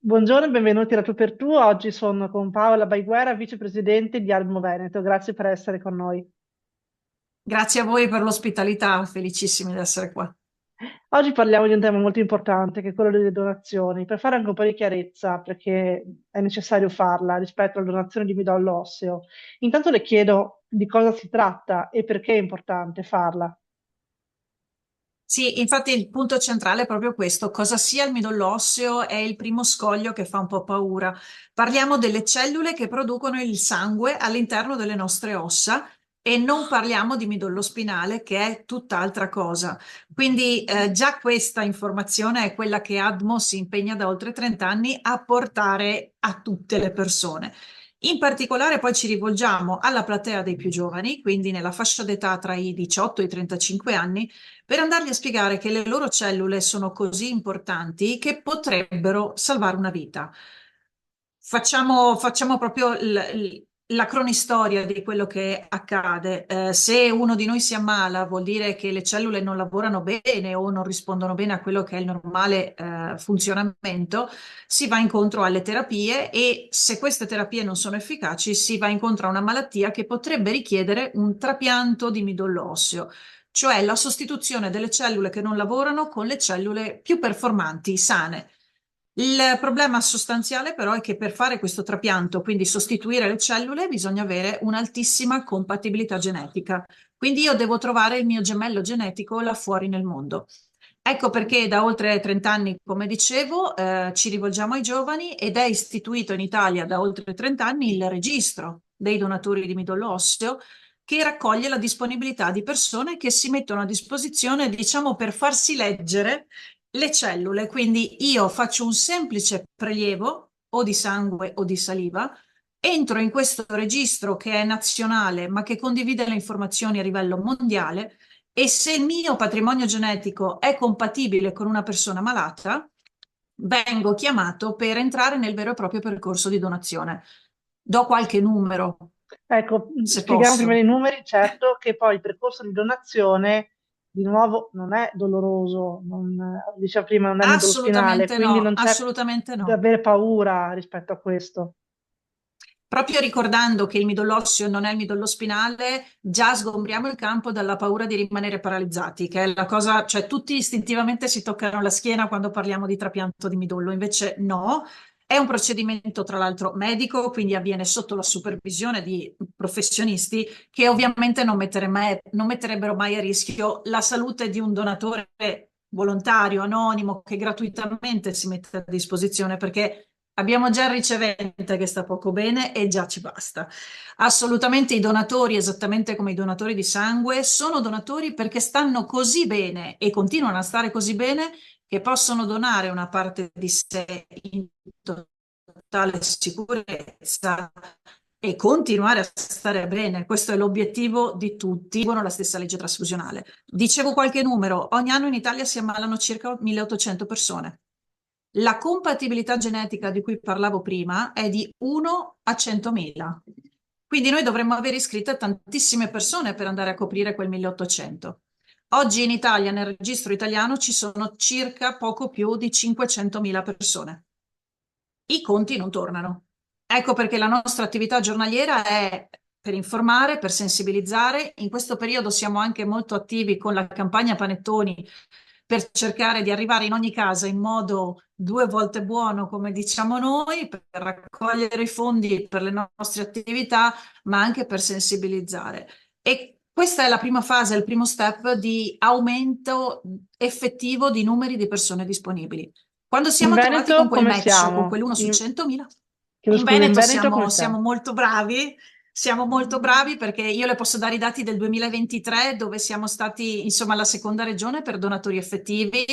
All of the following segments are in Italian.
Buongiorno e benvenuti alla Tu per Tu. Oggi sono con Paola Baiguera, vicepresidente di Almo Veneto. Grazie per essere con noi. Grazie a voi per l'ospitalità, felicissimi di essere qua. Oggi parliamo di un tema molto importante, che è quello delle donazioni, per fare anche un po' di chiarezza, perché è necessario farla rispetto alla donazione di midollo osseo. Intanto le chiedo di cosa si tratta e perché è importante farla. Sì, infatti il punto centrale è proprio questo, cosa sia il midollo osseo è il primo scoglio che fa un po' paura. Parliamo delle cellule che producono il sangue all'interno delle nostre ossa e non parliamo di midollo spinale che è tutt'altra cosa. Quindi già questa informazione è quella che ADMO si impegna da oltre 30 anni a portare a tutte le persone. In particolare poi ci rivolgiamo alla platea dei più giovani, quindi nella fascia d'età tra i 18 e i 35 anni, per andargli a spiegare che le loro cellule sono così importanti che potrebbero salvare una vita. Facciamo proprio la cronistoria di quello che accade. Se uno di noi si ammala, vuol dire che le cellule non lavorano bene o non rispondono bene a quello che è il normale, funzionamento. Si va incontro alle terapie e se queste terapie non sono efficaci, si va incontro a una malattia che potrebbe richiedere un trapianto di midollo osseo, cioè la sostituzione delle cellule che non lavorano con le cellule più performanti, sane. Il problema sostanziale però è che per fare questo trapianto, quindi sostituire le cellule, bisogna avere un'altissima compatibilità genetica. Quindi io devo trovare il mio gemello genetico là fuori nel mondo. Ecco perché da oltre 30 anni, come dicevo, ci rivolgiamo ai giovani ed è istituito in Italia da oltre 30 anni il registro dei donatori di midollo osseo che raccoglie la disponibilità di persone che si mettono a disposizione, diciamo, per farsi leggere le cellule. Quindi io faccio un semplice prelievo o di sangue o di saliva, entro in questo registro che è nazionale ma che condivide le informazioni a livello mondiale e se il mio patrimonio genetico è compatibile con una persona malata, vengo chiamato per entrare nel vero e proprio percorso di donazione. Do qualche numero, Ecco, se spieghiamo prima posso. i numeri, certo che poi il percorso di donazione, di nuovo, non è doloroso, diceva prima, non è midollo spinale, Assolutamente quindi no, non c'è assolutamente da no. avere paura rispetto a questo. Proprio ricordando che il midollo osseo non è il midollo spinale, già sgombriamo il campo dalla paura di rimanere paralizzati, che è la cosa, cioè tutti istintivamente si toccano la schiena quando parliamo di trapianto di midollo, invece no, è un procedimento tra l'altro medico, quindi avviene sotto la supervisione di professionisti che ovviamente non metterebbero mai a rischio la salute di un donatore volontario, anonimo, che gratuitamente si mette a disposizione, perché abbiamo già il ricevente che sta poco bene e già ci basta. Assolutamente i donatori, esattamente come i donatori di sangue, sono donatori perché stanno così bene e continuano a stare così bene che possono donare una parte di sé in totale sicurezza e continuare a stare bene. Questo è l'obiettivo di tutti, seguono la stessa legge trasfusionale. Dicevo qualche numero, ogni anno in Italia si ammalano circa 1800 persone. La compatibilità genetica di cui parlavo prima è di 1 a 100.000. Quindi noi dovremmo avere iscritte tantissime persone per andare a coprire quel 1800. Oggi in Italia, nel registro italiano, ci sono circa poco più di 500.000 persone. I conti non tornano. Ecco perché la nostra attività giornaliera è per informare, per sensibilizzare. In questo periodo siamo anche molto attivi con la campagna Panettoni per cercare di arrivare in ogni casa in modo due volte buono, come diciamo noi, per raccogliere i fondi per le nostre attività, ma anche per sensibilizzare. E questa è la prima fase, il primo step di aumento effettivo di numeri di persone disponibili. Quando In siamo tornati con Veneto quel come match, con siamo? quell'uno su 100.000, Chiedo in scusa, in Veneto Veneto come siamo siamo? siamo molto bravi perché io le posso dare i dati del 2023 dove siamo stati insomma la seconda regione per donatori effettivi,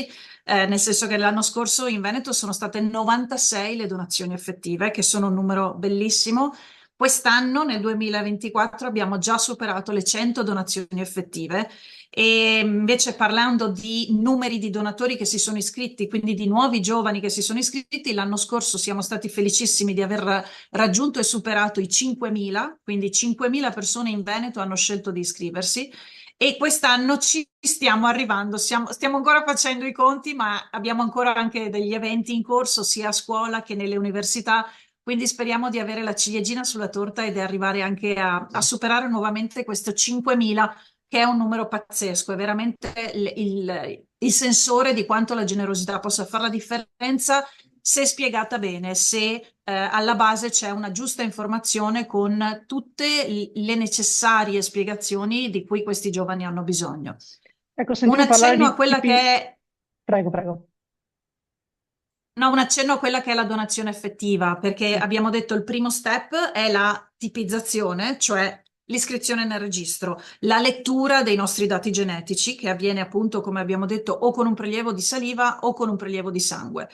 nel senso che l'anno scorso in Veneto sono state 96 le donazioni effettive, che sono un numero bellissimo. Quest'anno, nel 2024, abbiamo già superato le 100 donazioni effettive e invece parlando di numeri di donatori che si sono iscritti, quindi di nuovi giovani che si sono iscritti, l'anno scorso siamo stati felicissimi di aver raggiunto e superato i 5.000, quindi 5.000 persone in Veneto hanno scelto di iscriversi e quest'anno ci stiamo arrivando, stiamo ancora facendo i conti, ma abbiamo ancora anche degli eventi in corso sia a scuola che nelle università, quindi speriamo di avere la ciliegina sulla torta e di arrivare anche a superare nuovamente questo 5.000, che è un numero pazzesco, è veramente il sensore di quanto la generosità possa fare la differenza se spiegata bene, se alla base c'è una giusta informazione con tutte le necessarie spiegazioni di cui questi giovani hanno bisogno. Ecco, Un sentivo parlare accenno a di quella che tipi... è Prego, prego. No, un accenno a quella che è la donazione effettiva, perché Sì. abbiamo detto il primo step è la tipizzazione, cioè l'iscrizione nel registro, la lettura dei nostri dati genetici, che avviene appunto, come abbiamo detto, o con un prelievo di saliva o con un prelievo di sangue.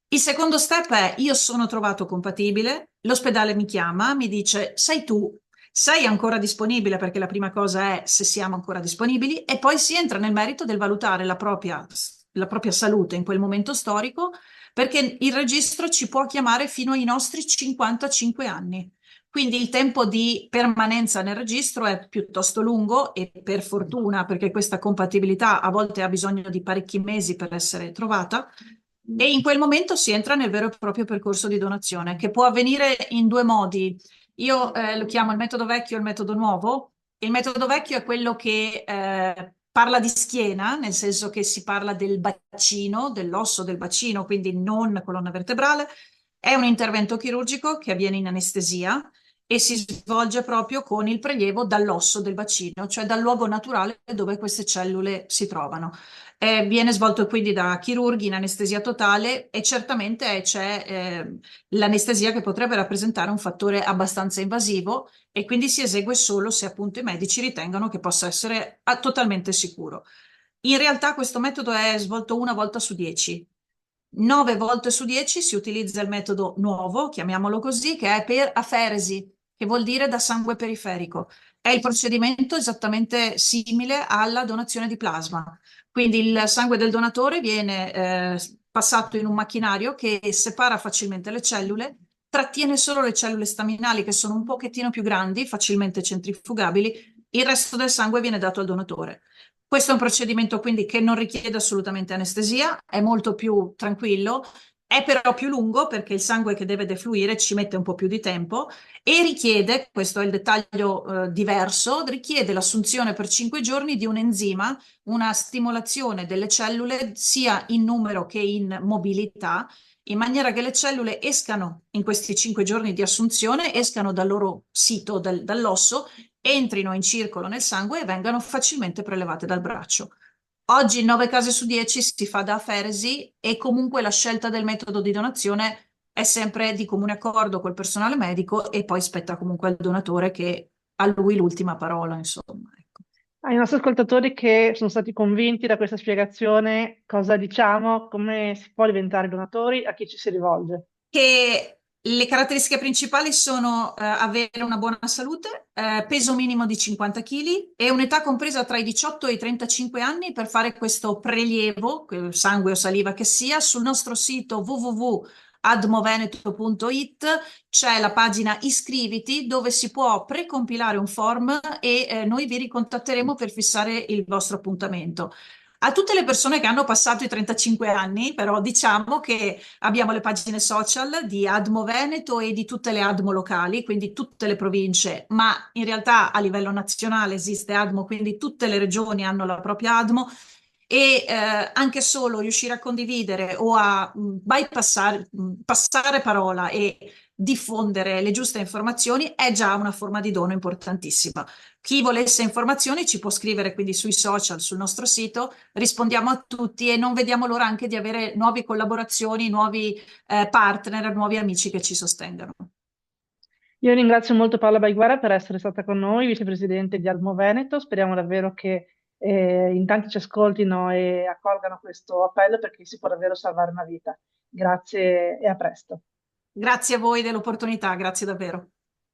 Il secondo step è io sono trovato compatibile, l'ospedale mi chiama, mi dice sei tu, sei ancora disponibile, perché la prima cosa è se siamo ancora disponibili, e poi si entra nel merito del valutare la propria salute in quel momento storico, perché il registro ci può chiamare fino ai nostri 55 anni. Quindi il tempo di permanenza nel registro è piuttosto lungo e per fortuna, perché questa compatibilità a volte ha bisogno di parecchi mesi per essere trovata, e in quel momento si entra nel vero e proprio percorso di donazione, che può avvenire in due modi. Io lo chiamo il metodo vecchio e il metodo nuovo. Il metodo vecchio è quello che parla di schiena, nel senso che si parla del bacino, dell'osso del bacino, quindi non colonna vertebrale. È un intervento chirurgico che avviene in anestesia e si svolge proprio con il prelievo dall'osso del bacino, cioè dal luogo naturale dove queste cellule si trovano. Viene svolto quindi da chirurghi in anestesia totale e certamente c'è l'anestesia che potrebbe rappresentare un fattore abbastanza invasivo e quindi si esegue solo se appunto i medici ritengono che possa essere totalmente sicuro. In realtà questo metodo è svolto una volta su 10. 9 volte su 10 si utilizza il metodo nuovo, chiamiamolo così, che è per aferesi, che vuol dire da sangue periferico. È il procedimento esattamente simile alla donazione di plasma. Quindi il sangue del donatore viene passato in un macchinario che separa facilmente le cellule, trattiene solo le cellule staminali che sono un pochettino più grandi, facilmente centrifugabili, il resto del sangue viene dato al donatore. Questo è un procedimento quindi che non richiede assolutamente anestesia, è molto più tranquillo, è però più lungo perché il sangue che deve defluire ci mette un po' più di tempo e richiede, questo è il dettaglio diverso, richiede l'assunzione per 5 giorni di un enzima, una stimolazione delle cellule sia in numero che in mobilità, in maniera che le cellule escano in questi 5 giorni di assunzione, escano dal loro sito, dall'osso, entrino in circolo nel sangue e vengano facilmente prelevate dal braccio. Oggi in 9 casi su 10 si fa da aferesi e comunque la scelta del metodo di donazione è sempre di comune accordo col personale medico e poi spetta comunque al donatore che ha lui l'ultima parola, insomma. Ecco. Ai nostri ascoltatori che sono stati convinti da questa spiegazione, cosa diciamo, come si può diventare donatori, a chi ci si rivolge? Che le caratteristiche principali sono avere una buona salute, peso minimo di 50 kg e un'età compresa tra i 18 e i 35 anni per fare questo prelievo, sangue o saliva che sia, sul nostro sito www.admoveneto.it c'è la pagina Iscriviti dove si può precompilare un form e noi vi ricontatteremo per fissare il vostro appuntamento. A tutte le persone che hanno passato i 35 anni, però diciamo che abbiamo le pagine social di Admo Veneto e di tutte le Admo locali, quindi tutte le province, ma in realtà a livello nazionale esiste Admo, quindi tutte le regioni hanno la propria Admo e anche solo riuscire a condividere o a bypassare, passare parola e diffondere le giuste informazioni è già una forma di dono importantissima. Chi volesse informazioni ci può scrivere quindi sui social, sul nostro sito, rispondiamo a tutti e non vediamo l'ora anche di avere nuove collaborazioni, nuovi partner, nuovi amici che ci sostengano. Io ringrazio molto Paola Baiguara per essere stata con noi, vicepresidente di Almo Veneto. Speriamo davvero che in tanti ci ascoltino e accolgano questo appello perché si può davvero salvare una vita. Grazie e a presto. Grazie a voi dell'opportunità, grazie davvero.